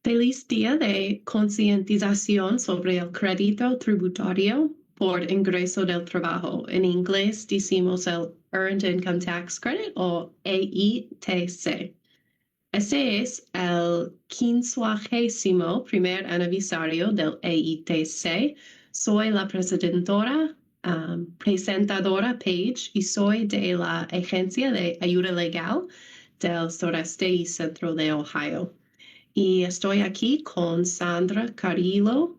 Feliz día de concientización sobre el crédito tributario por ingreso del trabajo. En inglés decimos el Earned Income Tax Credit o EITC. Ese es el 51º primer aniversario del EITC. Soy la presentadora Paige y soy de la Agencia de Ayuda Legal del Sureste y Centro de Ohio. Y estoy aquí con Sandra Carrillo,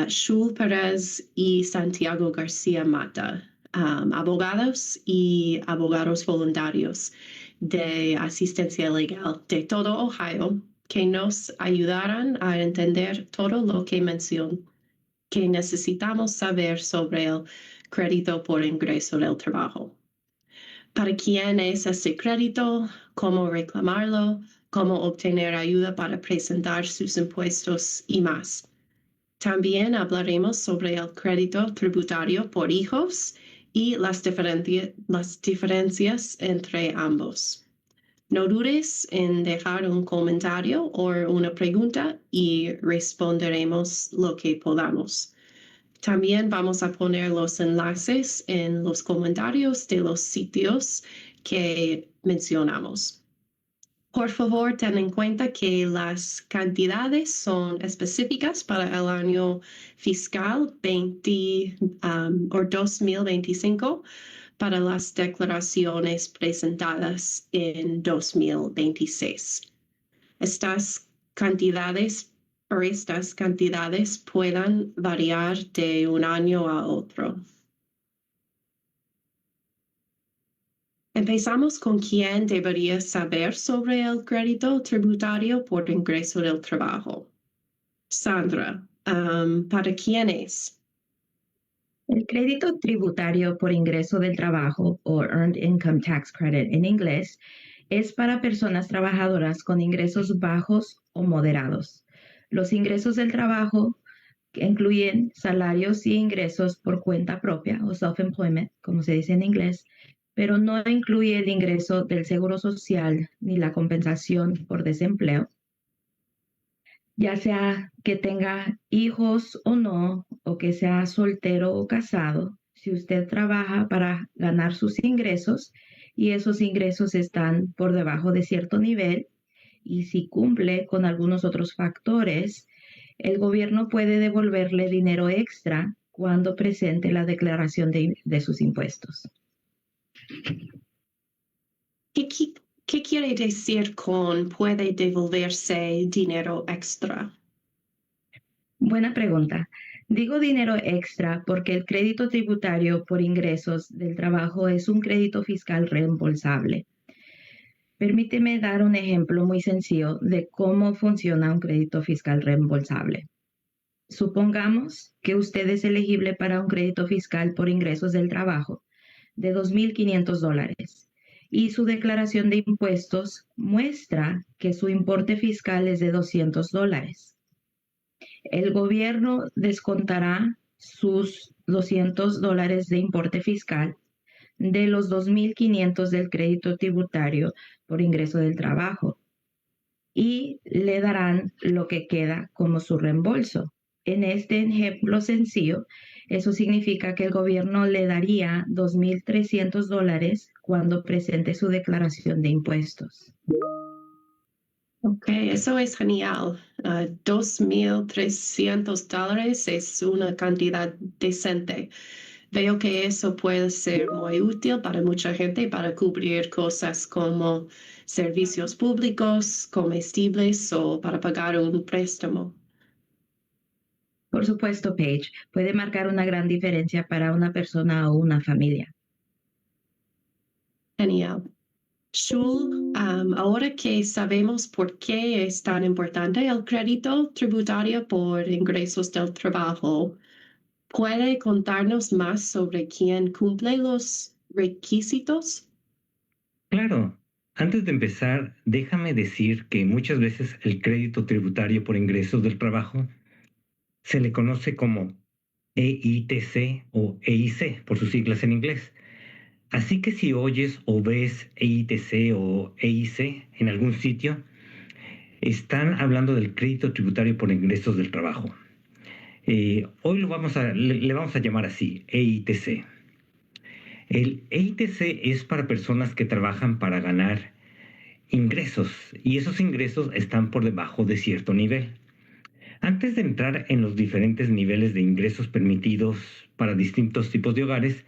Shul Perez y Santiago García Mata, abogados y abogados voluntarios de asistencia legal de todo Ohio, que nos ayudarán a entender todo lo que que necesitamos saber sobre el crédito por ingreso del trabajo. ¿Para quién es ese crédito? ¿Cómo reclamarlo? ¿Cómo obtener ayuda para presentar sus impuestos y más? También hablaremos sobre el crédito tributario por hijos y las diferencias entre ambos. No dudes en dejar un comentario o una pregunta y responderemos lo que podamos. También vamos a poner los enlaces en los comentarios de los sitios que mencionamos. Por favor, ten en cuenta que las cantidades son específicas para el año fiscal 2025 para las declaraciones presentadas en 2026. Estas cantidades puedan variar de un año a otro. Empezamos con quién debería saber sobre el crédito tributario por ingreso del trabajo. Sandra, ¿para quién es? El crédito tributario por ingreso del trabajo, o Earned Income Tax Credit en inglés, es para personas trabajadoras con ingresos bajos o moderados. Los ingresos del trabajo incluyen salarios y ingresos por cuenta propia o self-employment, como se dice en inglés, pero no incluye el ingreso del seguro social ni la compensación por desempleo, ya sea que tenga hijos o no, o que sea soltero o casado. Si usted trabaja para ganar sus ingresos y esos ingresos están por debajo de cierto nivel, y si cumple con algunos otros factores, el gobierno puede devolverle dinero extra cuando presente la declaración de sus impuestos. ¿Qué quiere decir con puede devolverse dinero extra? Buena pregunta. Digo dinero extra porque el crédito tributario por ingresos del trabajo es un crédito fiscal reembolsable. Permíteme dar un ejemplo muy sencillo de cómo funciona un crédito fiscal reembolsable. Supongamos que usted es elegible para un crédito fiscal por ingresos del trabajo de $2,500 y su declaración de impuestos muestra que su importe fiscal es de $200. El gobierno descontará sus $200 de importe fiscal de los $2,500 del crédito tributario por ingreso del trabajo y le darán lo que queda como su reembolso. En este ejemplo sencillo, eso significa que el gobierno le daría $2,300 cuando presente su declaración de impuestos. Ok, eso es genial. $2,300 es una cantidad decente. Veo que eso puede ser muy útil para mucha gente para cubrir cosas como servicios públicos, comestibles o para pagar un préstamo. Por supuesto, Paige, puede marcar una gran diferencia para una persona o una familia. Genial. Shul, ahora que sabemos por qué es tan importante el crédito tributario por ingresos del trabajo, ¿puede contarnos más sobre quién cumple los requisitos? Claro, antes de empezar, déjame decir que muchas veces el crédito tributario por ingresos del trabajo se le conoce como EITC o EIC por sus siglas en inglés. Así que si oyes o ves EITC o EIC en algún sitio, Están hablando del crédito tributario por ingresos del trabajo. Hoy le vamos a llamar así, EITC. El EITC es para personas que trabajan para ganar ingresos y esos ingresos están por debajo de cierto nivel. Antes de entrar en los diferentes niveles de ingresos permitidos para distintos tipos de hogares,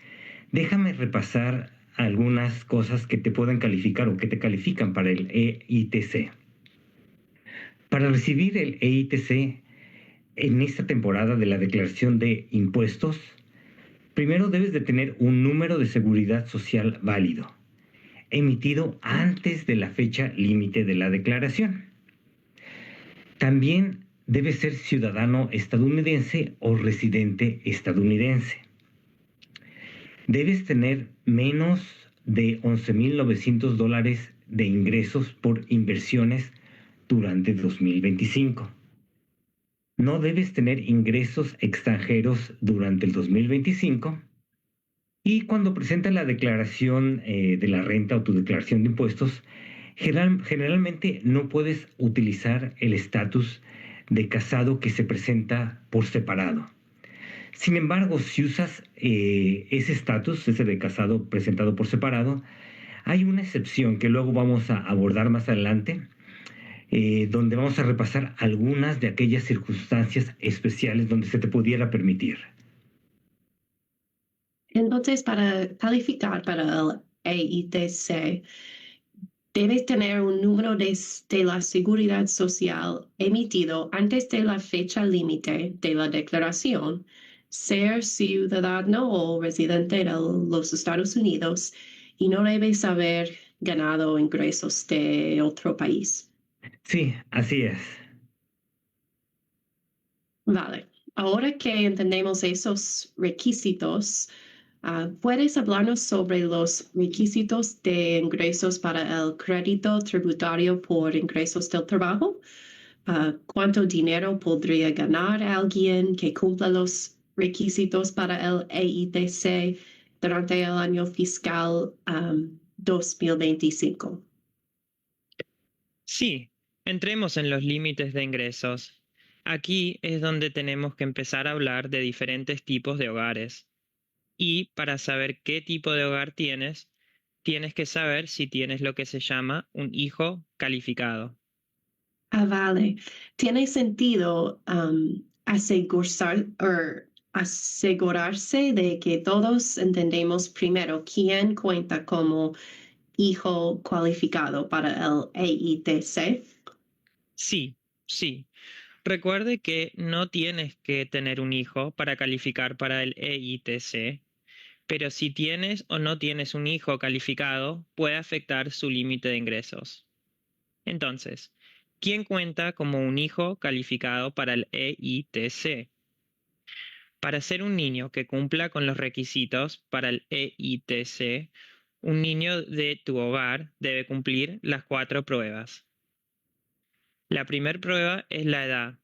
déjame repasar algunas cosas que te pueden calificar o que te califican para el EITC. Para recibir el EITC en esta temporada de la declaración de impuestos, primero debes de tener un número de seguridad social válido, emitido antes de la fecha límite de la declaración. También debe ser ciudadano estadounidense o residente estadounidense. Debes tener menos de $11,900 de ingresos por inversiones durante 2025. No debes tener ingresos extranjeros durante el 2025. Y cuando presentas la declaración de la renta o tu declaración de impuestos, generalmente no puedes utilizar el estatus de casado que se presenta por separado. Sin embargo, si usas ese estatus, ese de casado presentado por separado, hay una excepción que luego vamos a abordar más adelante, donde vamos a repasar algunas de aquellas circunstancias especiales donde se te pudiera permitir. Entonces, para calificar para el EITC, debes tener un número de la Seguridad Social emitido antes de la fecha límite de la declaración, ser ciudadano o residente de los Estados Unidos y no debes haber ganado ingresos de otro país. Sí, así es. Vale. Ahora que entendemos esos requisitos, ¿puedes hablarnos sobre los requisitos de ingresos para el crédito tributario por ingresos del trabajo? ¿Cuánto dinero podría ganar alguien que cumpla los requisitos para el EITC durante el año fiscal 2025? Sí, entremos en los límites de ingresos. Aquí es donde tenemos que empezar a hablar de diferentes tipos de hogares. Y para saber qué tipo de hogar tienes, tienes que saber si tienes lo que se llama un hijo calificado. Vale. Tiene sentido asegurarse de que todos entendemos primero quién cuenta como hijo cualificado para el EITC. Sí. Recuerde que no tienes que tener un hijo para calificar para el EITC, pero si tienes o no tienes un hijo calificado puede afectar su límite de ingresos. Entonces, ¿quién cuenta como un hijo calificado para el EITC? Para ser un niño que cumpla con los requisitos para el EITC, un niño de tu hogar debe cumplir las 4 pruebas. La primera prueba es la edad.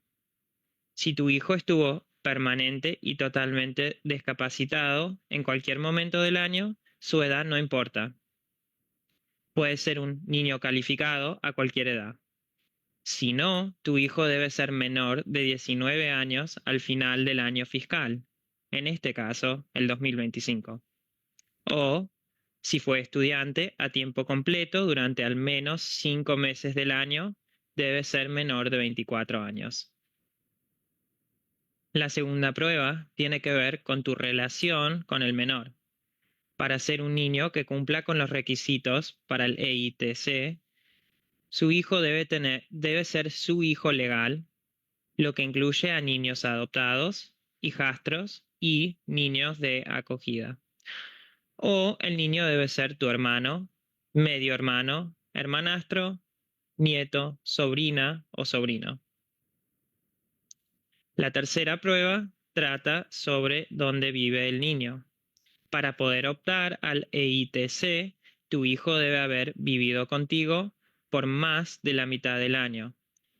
Si tu hijo estuvo permanente y totalmente discapacitado en cualquier momento del año, su edad no importa. Puede ser un niño calificado a cualquier edad. Si no, tu hijo debe ser menor de 19 años al final del año fiscal, en este caso, el 2025. O, si fue estudiante a tiempo completo durante al menos 5 meses del año, debe ser menor de 24 años. La segunda prueba tiene que ver con tu relación con el menor. Para ser un niño que cumpla con los requisitos para el EITC, su hijo debe ser su hijo legal, lo que incluye a niños adoptados, hijastros y niños de acogida. O el niño debe ser tu hermano, medio hermano, hermanastro, nieto, sobrina o sobrino. La tercera prueba trata sobre dónde vive el niño. Para poder optar al EITC, tu hijo debe haber vivido contigo por más de la mitad del año.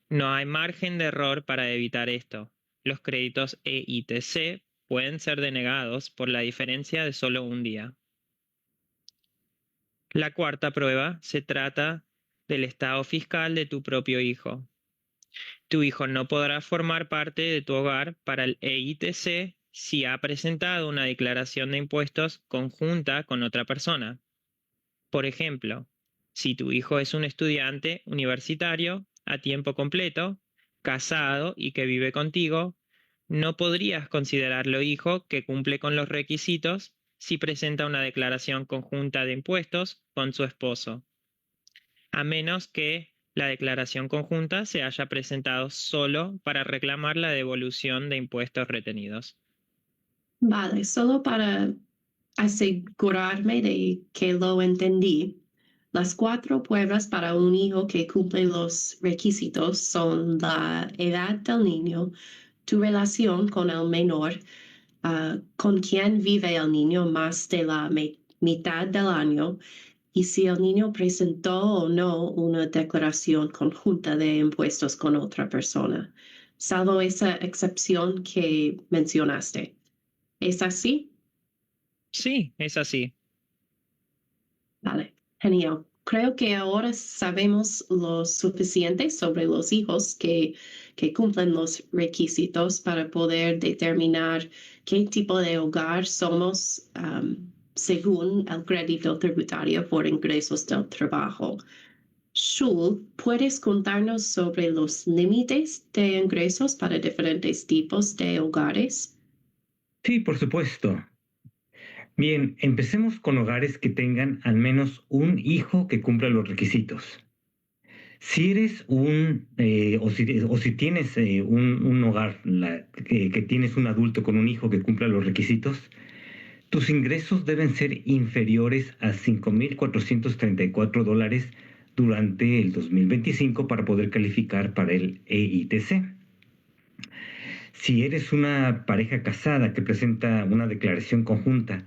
No hay margen de error para evitar esto. Los créditos EITC pueden ser denegados por la diferencia de solo un día. La cuarta prueba se trata del estado fiscal de tu propio hijo. Tu hijo no podrá formar parte de tu hogar para el EITC si ha presentado una declaración de impuestos conjunta con otra persona. Por ejemplo, si tu hijo es un estudiante universitario a tiempo completo, casado y que vive contigo, no podrías considerarlo hijo que cumple con los requisitos si presenta una declaración conjunta de impuestos con su esposo, a menos que la declaración conjunta se haya presentado solo para reclamar la devolución de impuestos retenidos. Vale, solo para asegurarme de que lo entendí. Las 4 pruebas para un hijo que cumple los requisitos son la edad del niño, tu relación con el menor, con quién vive el niño más de la mitad del año y si el niño presentó o no una declaración conjunta de impuestos con otra persona, salvo esa excepción que mencionaste. ¿Es así? Sí, es así. Vale, genial. Creo que ahora sabemos lo suficiente sobre los hijos que cumplen los requisitos para poder determinar qué tipo de hogar somos según el crédito tributario por ingresos del trabajo. Shul, ¿puedes contarnos sobre los límites de ingresos para diferentes tipos de hogares? Sí, por supuesto. Bien, empecemos con hogares que tengan al menos un hijo que cumpla los requisitos. Si eres o si tienes un hogar que tienes un adulto con un hijo que cumpla los requisitos, tus ingresos deben ser inferiores a $5,434 durante el 2025 para poder calificar para el EITC. Si eres una pareja casada que presenta una declaración conjunta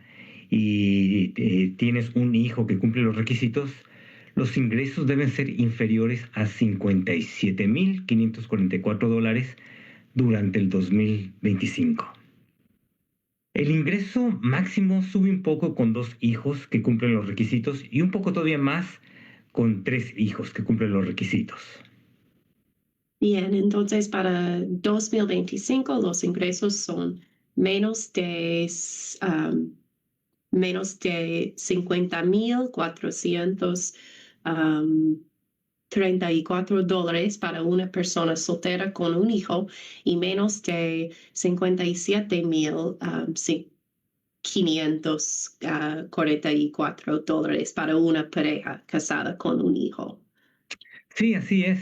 y tienes un hijo que cumple los requisitos, los ingresos deben ser inferiores a $57,544 durante el 2025. El ingreso máximo sube un poco con 2 hijos que cumplen los requisitos y un poco todavía más con 3 hijos que cumplen los requisitos. Bien, entonces para 2025 los ingresos son menos de, menos de 50,434 dólares para una persona soltera con un hijo y menos de 57,544 dólares para una pareja casada con un hijo. Sí, así es.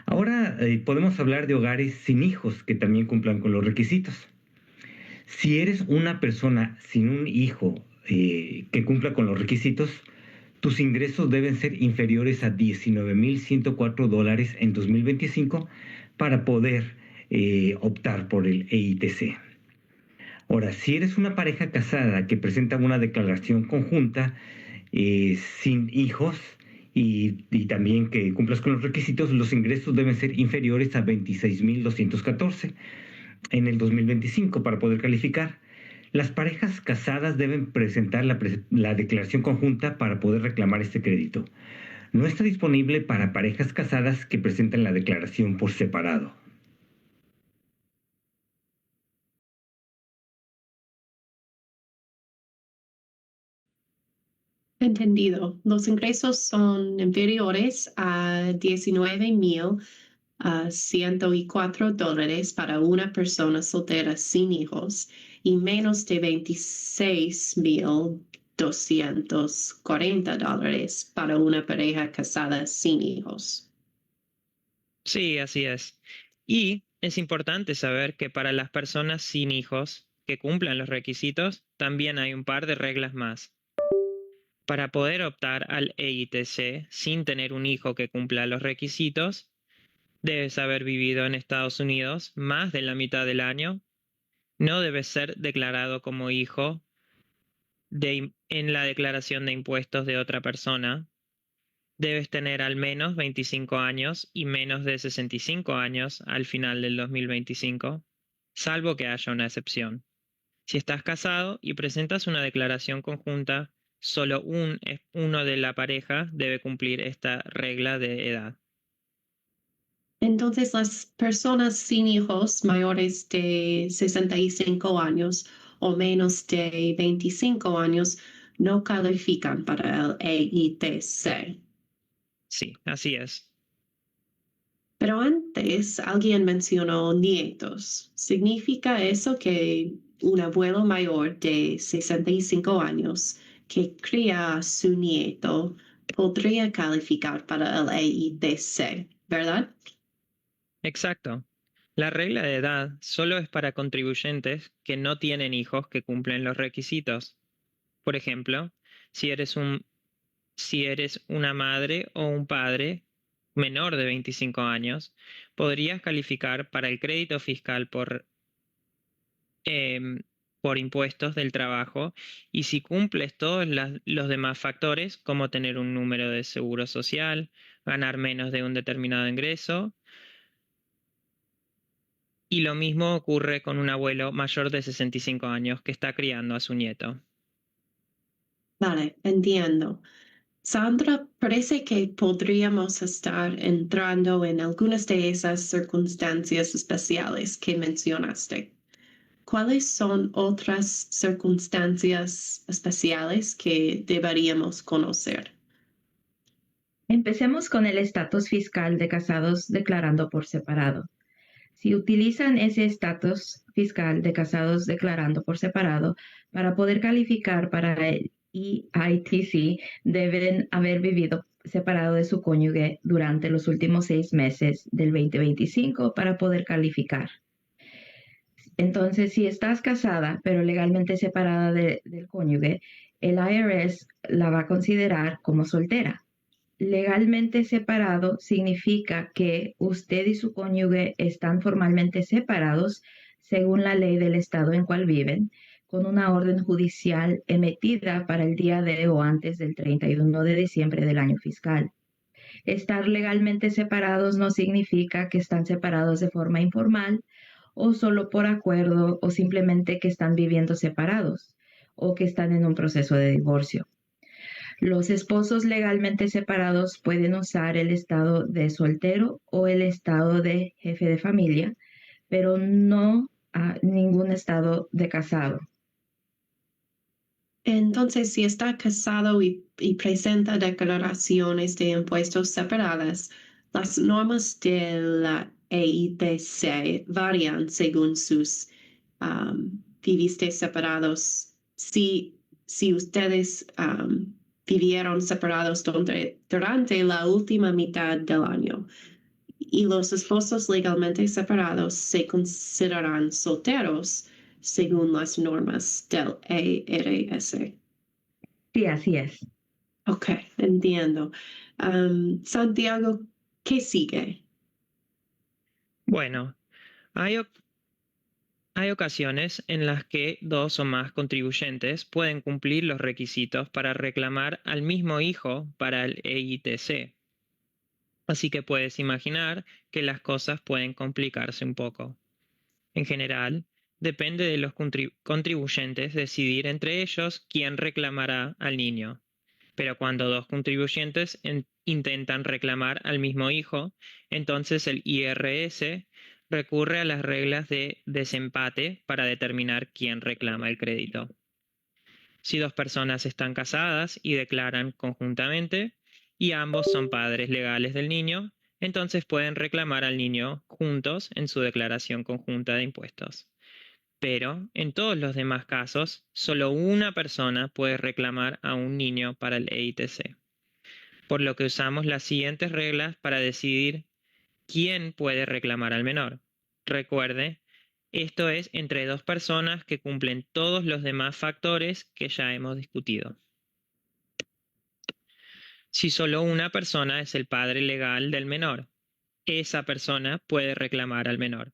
Ahora podemos hablar de hogares sin hijos que también cumplan con los requisitos. Si eres una persona sin un hijo que cumpla con los requisitos, tus ingresos deben ser inferiores a $19,104 en 2025 para poder optar por el EITC. Ahora, si eres una pareja casada que presenta una declaración conjunta sin hijos y también que cumplas con los requisitos, los ingresos deben ser inferiores a $26,214 en el 2025 para poder calificar. Las parejas casadas deben presentar la declaración conjunta para poder reclamar este crédito. No está disponible para parejas casadas que presentan la declaración por separado. Entendido. Los ingresos son inferiores a $19,104 para una persona soltera sin hijos y menos de $26,240 para una pareja casada sin hijos. Sí, así es. Y es importante saber que para las personas sin hijos que cumplan los requisitos, también hay un par de reglas más. Para poder optar al EITC sin tener un hijo que cumpla los requisitos, debes haber vivido en Estados Unidos más de la mitad del año, no debes ser declarado como hijo en la declaración de impuestos de otra persona, debes tener al menos 25 años y menos de 65 años al final del 2025, salvo que haya una excepción. Si estás casado y presentas una declaración conjunta, solo uno de la pareja debe cumplir esta regla de edad. Entonces, las personas sin hijos mayores de 65 años o menos de 25 años no califican para el EITC. Sí, así es. Pero antes alguien mencionó nietos. ¿Significa eso que un abuelo mayor de 65 años que cría a su nieto podría calificar para el EITC, verdad? Exacto. La regla de edad solo es para contribuyentes que no tienen hijos que cumplen los requisitos. Por ejemplo, si eres una madre o un padre menor de 25 años, podrías calificar para el crédito fiscal por impuestos del trabajo, y si cumples todos los demás factores, como tener un número de seguro social, ganar menos de un determinado ingreso. Y lo mismo ocurre con un abuelo mayor de 65 años que está criando a su nieto. Vale, entiendo. Sandra, parece que podríamos estar entrando en algunas de esas circunstancias especiales que mencionaste. ¿Cuáles son otras circunstancias especiales que deberíamos conocer? Empecemos con el estatus fiscal de casados declarando por separado. Si utilizan ese estatus fiscal de casados declarando por separado para poder calificar para el EITC, deben haber vivido separado de su cónyuge durante los últimos 6 meses del 2025 para poder calificar. Entonces, si estás casada, pero legalmente separada del cónyuge, el IRS la va a considerar como soltera. Legalmente separado significa que usted y su cónyuge están formalmente separados según la ley del estado en cual viven, con una orden judicial emitida para el día de o antes del 31 de diciembre del año fiscal. Estar legalmente separados no significa que están separados de forma informal o solo por acuerdo o simplemente que están viviendo separados o que están en un proceso de divorcio. Los esposos legalmente separados pueden usar el estado de soltero o el estado de jefe de familia, pero no ningún estado de casado. Entonces, si está casado y presenta declaraciones de impuestos separadas, las normas de la EITC varían según sus viviste separados. Si ustedes vivieron separados durante la última mitad del año y los esposos legalmente separados se consideran solteros según las normas del ERS. Sí, así es. Ok, entiendo. Santiago, ¿qué sigue? Bueno, hay ocasiones en las que dos o más contribuyentes pueden cumplir los requisitos para reclamar al mismo hijo para el EITC. Así que puedes imaginar que las cosas pueden complicarse un poco. En general, depende de los contribuyentes decidir entre ellos quién reclamará al niño. Pero cuando dos contribuyentes intentan reclamar al mismo hijo, entonces el IRS recurre a las reglas de desempate para determinar quién reclama el crédito. Si dos personas están casadas y declaran conjuntamente, y ambos son padres legales del niño, entonces pueden reclamar al niño juntos en su declaración conjunta de impuestos. Pero en todos los demás casos, solo una persona puede reclamar a un niño para el EITC. Por lo que usamos las siguientes reglas para decidir quién puede reclamar al menor. Recuerde, esto es entre dos personas que cumplen todos los demás factores que ya hemos discutido. Si solo una persona es el padre legal del menor, esa persona puede reclamar al menor.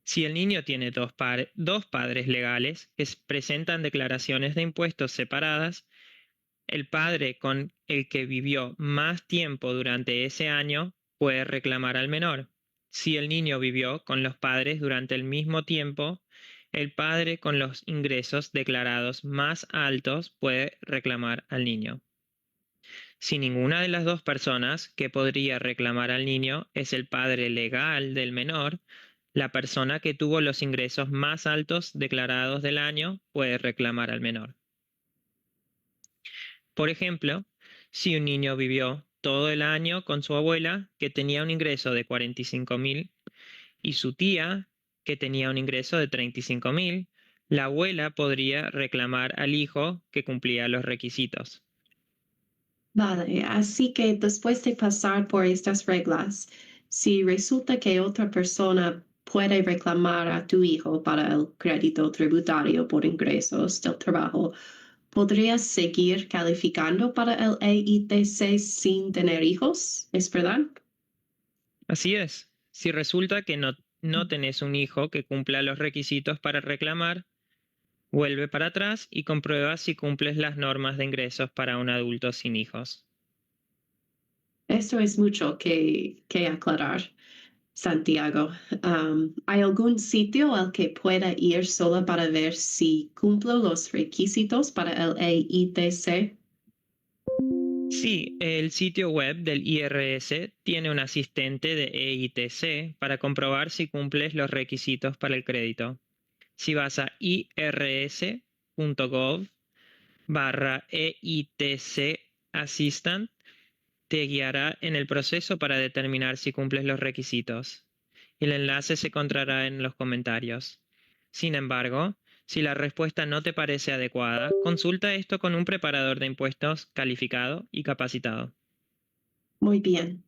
Si el niño tiene dos padres legales que presentan declaraciones de impuestos separadas, el padre con el que vivió más tiempo durante ese año puede reclamar al menor. Si el niño vivió con los padres durante el mismo tiempo, el padre con los ingresos declarados más altos puede reclamar al niño. Si ninguna de las dos personas que podría reclamar al niño es el padre legal del menor, la persona que tuvo los ingresos más altos declarados del año puede reclamar al menor. Por ejemplo, si un niño vivió todo el año con su abuela, que tenía un ingreso de 45.000, y su tía, que tenía un ingreso de 35.000, la abuela podría reclamar al hijo que cumplía los requisitos. Vale, así que después de pasar por estas reglas, si resulta que otra persona puede reclamar a tu hijo para el crédito tributario por ingresos del trabajo, ¿podrías seguir calificando para el EITC sin tener hijos? ¿Es verdad? Así es. Si resulta que no tenés un hijo que cumpla los requisitos para reclamar, vuelve para atrás y comprueba si cumples las normas de ingresos para un adulto sin hijos. Esto es mucho que aclarar, Santiago. ¿Hay algún sitio al que pueda ir solo para ver si cumplo los requisitos para el EITC? Sí, el sitio web del IRS tiene un asistente de EITC para comprobar si cumples los requisitos para el crédito. Si vas a irs.gov/EITC Assistant, te guiará en el proceso para determinar si cumples los requisitos. El enlace se encontrará en los comentarios. Sin embargo, si la respuesta no te parece adecuada, consulta esto con un preparador de impuestos calificado y capacitado. Muy bien.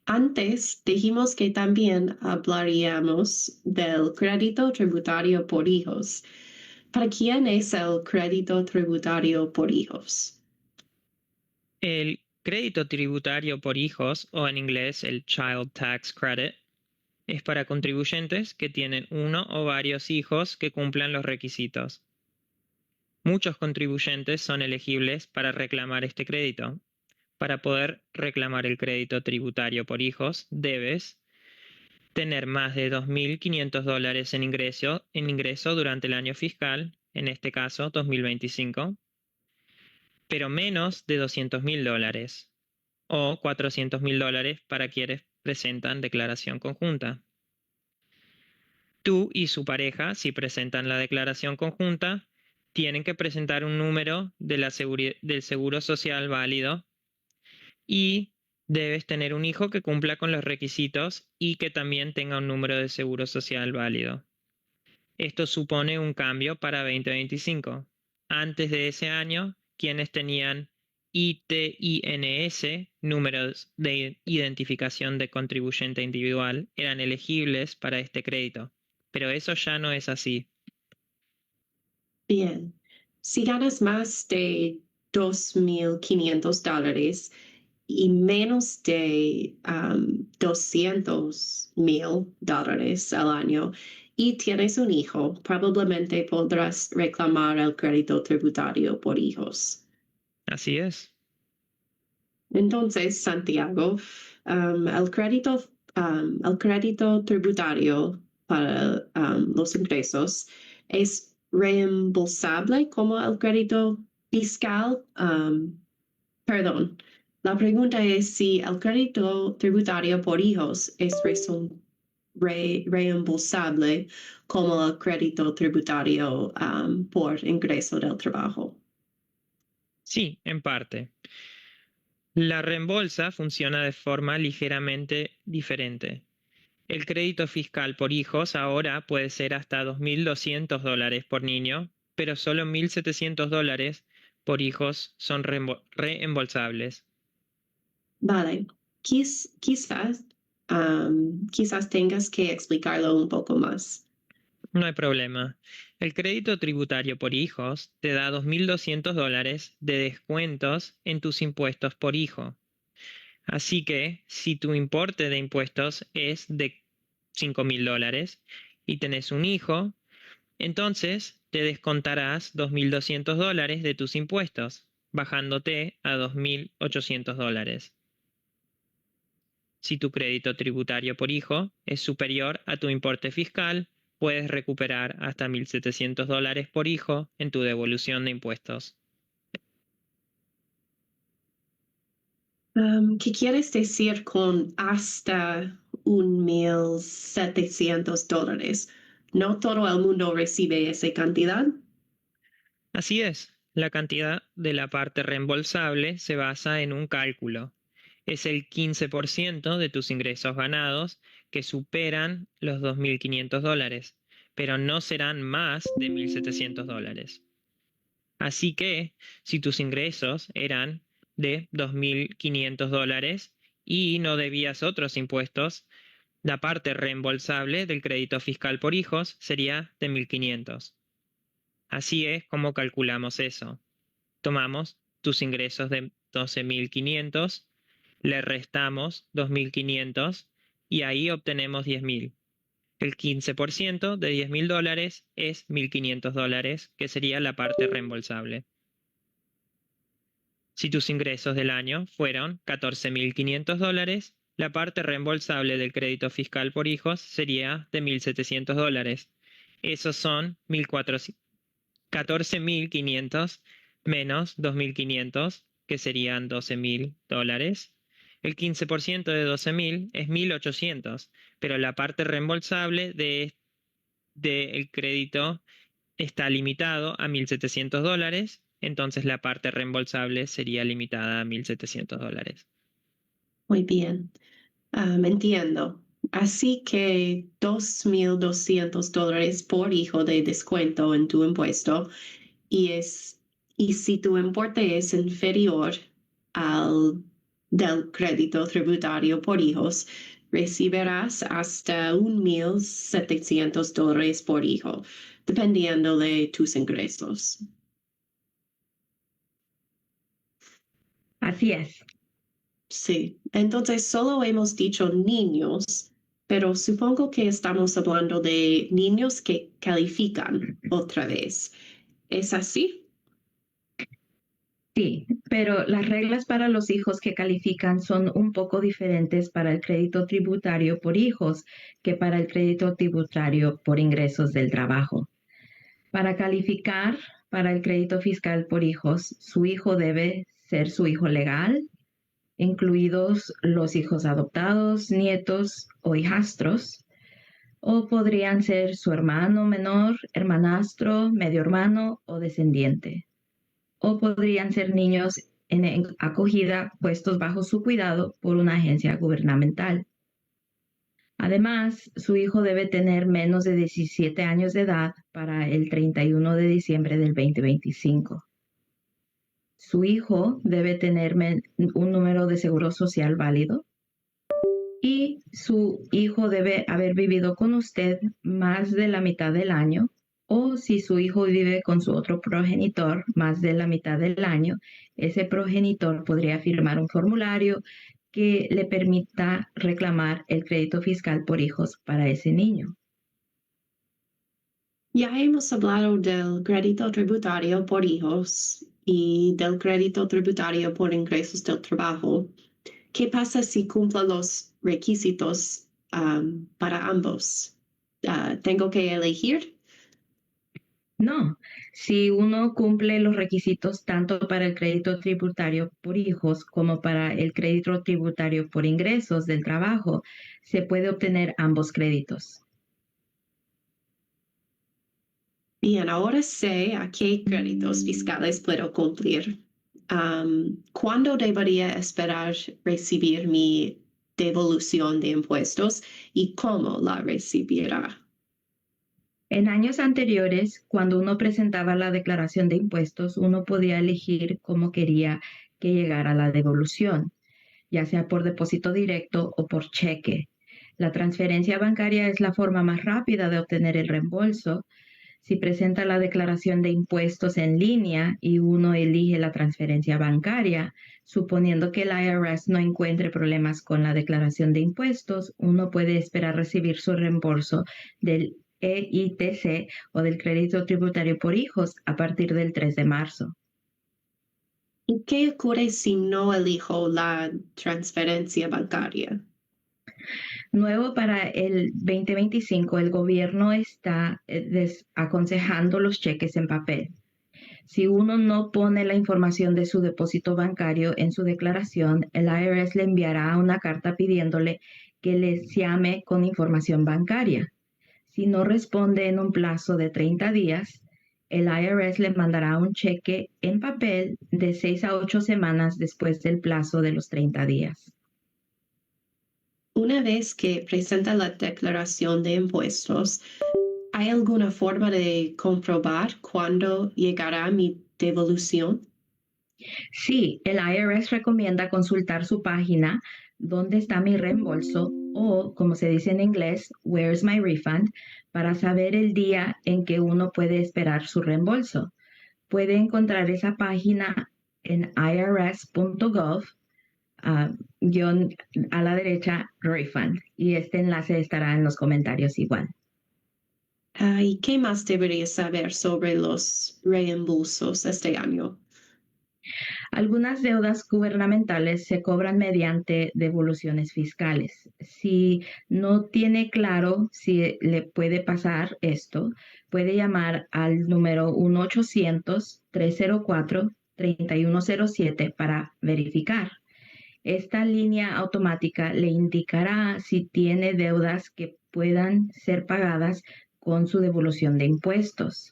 Antes dijimos que también hablaríamos del crédito tributario por hijos. ¿Para quién es el crédito tributario por hijos? El crédito tributario por hijos, o en inglés el Child Tax Credit, es para contribuyentes que tienen uno o varios hijos que cumplan los requisitos. Muchos contribuyentes son elegibles para reclamar este crédito. Para poder reclamar el crédito tributario por hijos, debes tener más de $2.500 en ingreso durante el año fiscal, en este caso 2025, pero menos de $200.000 o $400.000 para quienes presentan declaración conjunta. Tú y su pareja, si presentan la declaración conjunta, tienen que presentar un número del Seguro Social válido y debes tener un hijo que cumpla con los requisitos y que también tenga un número de Seguro Social válido. Esto supone un cambio para 2025. Antes de ese año, quienes tenían ITINS, números de identificación de contribuyente individual, eran elegibles para este crédito. Pero eso ya no es así. Bien. Si ganas más de $2.500 y menos de $200.000 al año y tienes un hijo, probablemente podrás reclamar el crédito tributario por hijos. Así es. Entonces, Santiago, el crédito tributario para los ingresos es reembolsable como el crédito fiscal. Perdón, la pregunta es si el crédito tributario por hijos es reembolsable como el crédito tributario por ingreso del trabajo. Sí, en parte. La reembolsa funciona de forma ligeramente diferente. El crédito fiscal por hijos ahora puede ser hasta $2.200 por niño, pero solo $1.700 por hijos son reembolsables. Vale, quizás tengas que explicarlo un poco más. No hay problema. El crédito tributario por hijos te da $2.200 de descuentos en tus impuestos por hijo. Así que si tu importe de impuestos es de $5.000 y tenés un hijo, entonces te descontarás $2.200 de tus impuestos, bajándote a $2.800. Si tu crédito tributario por hijo es superior a tu importe fiscal, puedes recuperar hasta $1.700 por hijo en tu devolución de impuestos. ¿Qué quieres decir con hasta $1,700? ¿No todo el mundo recibe esa cantidad? Así es, la cantidad de la parte reembolsable se basa en un cálculo. Es el 15% de tus ingresos ganados que superan los $2.500, pero no serán más de $1.700. Así que, si tus ingresos eran de $2.500 y no debías otros impuestos, la parte reembolsable del crédito fiscal por hijos sería de $1.500. Así es como calculamos eso. Tomamos tus ingresos de $12.500, le restamos $2.500 y ahí obtenemos $10.000. El 15% de $10.000 es $1.500, que sería la parte reembolsable. Si tus ingresos del año fueron $14.500, la parte reembolsable del crédito fiscal por hijos sería de $1.700. Esos son 14.500 menos 2.500, que serían $12.000. El 15% de 12.000 es 1.800, pero la parte reembolsable del crédito está limitado a $1.700, entonces la parte reembolsable sería limitada a $1.700. Muy bien. Entiendo. Así que $2,200 por hijo de descuento en tu impuesto y si tu importe es inferior al del crédito tributario por hijos, recibirás hasta $1,700 por hijo, dependiendo de tus ingresos. Así es. Sí, entonces solo hemos dicho niños, pero supongo que estamos hablando de niños que califican otra vez. ¿Es así? Sí, pero las reglas para los hijos que califican son un poco diferentes para el crédito tributario por hijos que para el crédito tributario por ingresos del trabajo. Para calificar para el crédito fiscal por hijos, su hijo debe ser su hijo legal, incluidos los hijos adoptados, nietos o hijastros, o podrían ser su hermano menor, hermanastro, medio hermano o descendiente. O podrían ser niños en acogida puestos bajo su cuidado por una agencia gubernamental. Además, su hijo debe tener menos de 17 años de edad para el 31 de diciembre del 2025. Su hijo debe tener un número de seguro social válido y su hijo debe haber vivido con usted más de la mitad del año, o si su hijo vive con su otro progenitor más de la mitad del año, ese progenitor podría firmar un formulario que le permita reclamar el crédito fiscal por hijos para ese niño. Ya hemos hablado del crédito tributario por hijos y del crédito tributario por ingresos del trabajo. ¿Qué pasa si cumplo los requisitos para ambos? ¿Tengo que elegir? No, si uno cumple los requisitos tanto para el crédito tributario por hijos como para el crédito tributario por ingresos del trabajo, se puede obtener ambos créditos. Bien, ahora sé a qué créditos fiscales puedo cumplir. ¿Cuándo debería esperar recibir mi devolución de impuestos y cómo la recibirá? En años anteriores, cuando uno presentaba la declaración de impuestos, uno podía elegir cómo quería que llegara la devolución, ya sea por depósito directo o por cheque. La transferencia bancaria es la forma más rápida de obtener el reembolso. Si presenta la declaración de impuestos en línea y uno elige la transferencia bancaria, suponiendo que el IRS no encuentre problemas con la declaración de impuestos, uno puede esperar recibir su reembolso del EITC o del crédito tributario por hijos a partir del 3 de marzo. ¿Y qué ocurre si no elijo la transferencia bancaria? Nuevo para el 2025, el gobierno está aconsejando los cheques en papel. Si uno no pone la información de su depósito bancario en su declaración, el IRS le enviará una carta pidiéndole que les llame con información bancaria. Si no responde en un plazo de 30 días, el IRS le mandará un cheque en papel de 6 a 8 semanas después del plazo de los 30 días. Una vez que presenta la declaración de impuestos, ¿hay alguna forma de comprobar cuándo llegará mi devolución? Sí, el IRS recomienda consultar su página ¿Dónde está mi reembolso? O, como se dice en inglés, Where's my refund? Para saber el día en que uno puede esperar su reembolso. Puede encontrar esa página en irs.gov, guión a la derecha, refund. Y este enlace estará en los comentarios igual. ¿Y qué más debería saber sobre los reembolsos este año? Algunas deudas gubernamentales se cobran mediante devoluciones fiscales. Si no tiene claro si le puede pasar esto, puede llamar al número 1-800-304-3107 para verificar. Esta línea automática le indicará si tiene deudas que puedan ser pagadas con su devolución de impuestos.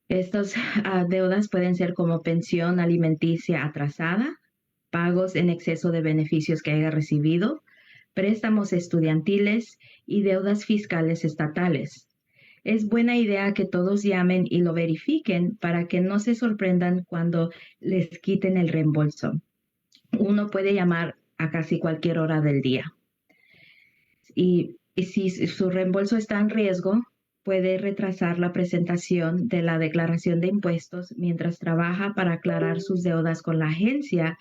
Estas deudas pueden ser como pensión alimenticia atrasada, pagos en exceso de beneficios que haya recibido, préstamos estudiantiles y deudas fiscales estatales. Es buena idea que todos llamen y lo verifiquen para que no se sorprendan cuando les quiten el reembolso. Uno puede llamar a casi cualquier hora del día. Y si su reembolso está en riesgo, puede retrasar la presentación de la declaración de impuestos mientras trabaja para aclarar sus deudas con la agencia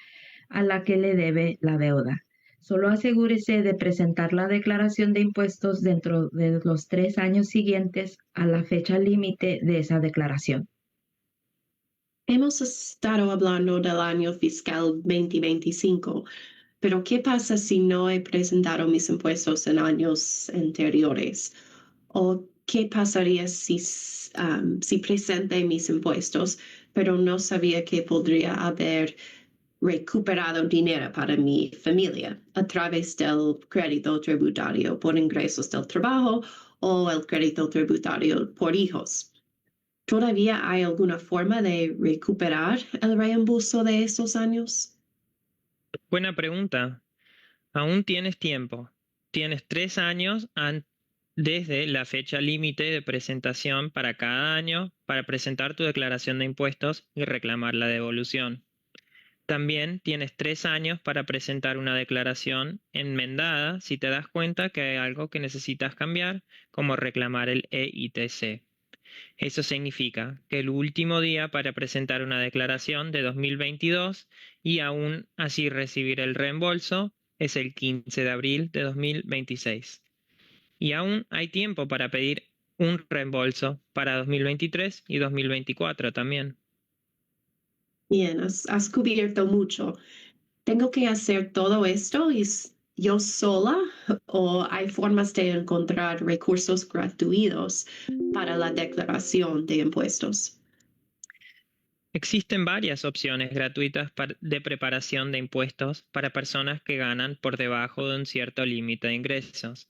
a la que le debe la deuda. Solo asegúrese de presentar la declaración de impuestos dentro de los 3 años siguientes a la fecha límite de esa declaración. Hemos estado hablando del año fiscal 2025, pero ¿qué pasa si no he presentado mis impuestos en años anteriores? ¿O qué pasaría si presenté mis impuestos, pero no sabía que podría haber recuperado dinero para mi familia a través del crédito tributario por ingresos del trabajo o el crédito tributario por hijos? ¿Todavía hay alguna forma de recuperar el reembolso de esos años? Buena pregunta. Aún tienes tiempo. Tienes 3 años desde la fecha límite de presentación para cada año para presentar tu declaración de impuestos y reclamar la devolución. También tienes 3 años para presentar una declaración enmendada si te das cuenta que hay algo que necesitas cambiar, como reclamar el EITC. Eso significa que el último día para presentar una declaración de 2022 y aún así recibir el reembolso es el 15 de abril de 2026. Y aún hay tiempo para pedir un reembolso para 2023 y 2024 también. Bien, has cubierto mucho. ¿Tengo que hacer todo esto yo sola o hay formas de encontrar recursos gratuitos para la declaración de impuestos? Existen varias opciones gratuitas de preparación de impuestos para personas que ganan por debajo de un cierto límite de ingresos.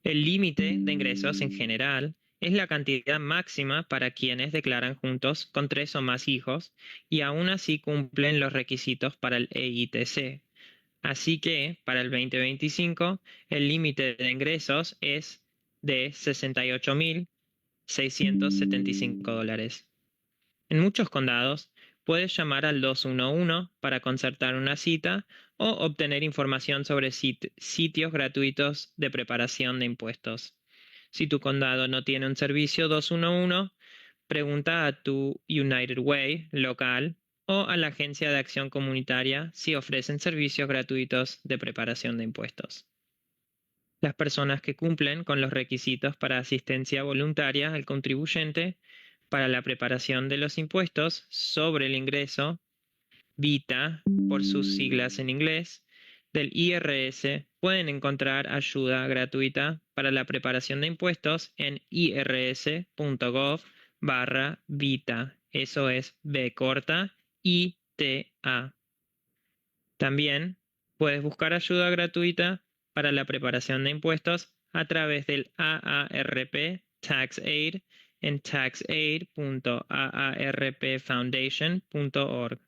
El límite de ingresos en general es la cantidad máxima para quienes declaran juntos con 3 o más hijos y aún así cumplen los requisitos para el EITC. Así que, para el 2025, el límite de ingresos es de $68,675. En muchos condados, puedes llamar al 211 para concertar una cita o obtener información sobre sitios gratuitos de preparación de impuestos. Si tu condado no tiene un servicio 211, pregunta a tu United Way local o a la Agencia de Acción Comunitaria si ofrecen servicios gratuitos de preparación de impuestos. Las personas que cumplen con los requisitos para asistencia voluntaria al contribuyente para la preparación de los impuestos sobre el ingreso, VITA, por sus siglas en inglés, del IRS, pueden encontrar ayuda gratuita para la preparación de impuestos en irs.gov/VITA Eso es B corta, I-T-A. También puedes buscar ayuda gratuita para la preparación de impuestos a través del AARP TaxAid en taxaid.aarpfoundation.org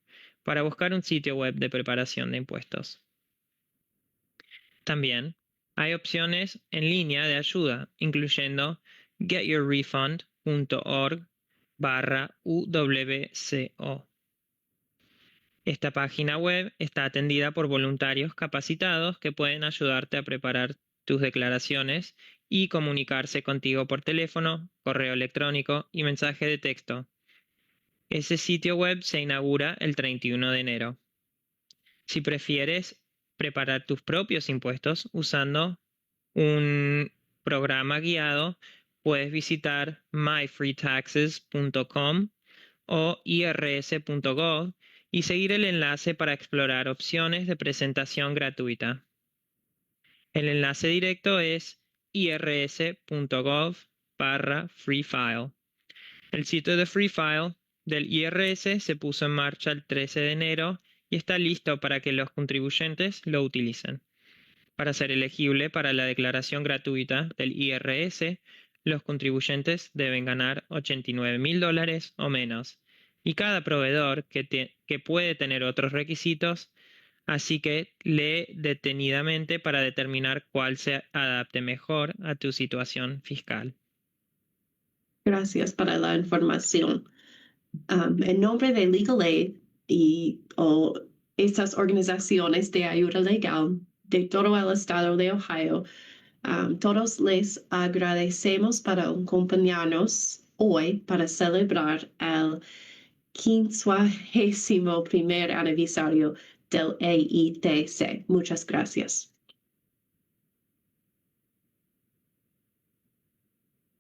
para buscar un sitio web de preparación de impuestos. También hay opciones en línea de ayuda, incluyendo getyourrefund.org/UWCO. Esta página web está atendida por voluntarios capacitados que pueden ayudarte a preparar tus declaraciones y comunicarse contigo por teléfono, correo electrónico y mensaje de texto. Ese sitio web se inaugura el 31 de enero. Si prefieres preparar tus propios impuestos usando un programa guiado, puedes visitar myfreetaxes.com o irs.gov y seguir el enlace para explorar opciones de presentación gratuita. El enlace directo es irs.gov/freefile. El sitio de Free File del IRS se puso en marcha el 13 de enero y está listo para que los contribuyentes lo utilicen. Para ser elegible para la declaración gratuita del IRS, los contribuyentes deben ganar $89,000 o menos, y cada proveedor que puede tener otros requisitos, así que lee detenidamente para determinar cuál se adapte mejor a tu situación fiscal. Gracias para la información. En nombre de Legal Aid y estas organizaciones de ayuda legal de todo el estado de Ohio, todos les agradecemos para acompañarnos hoy para celebrar el 51º aniversario del EITC. Muchas gracias.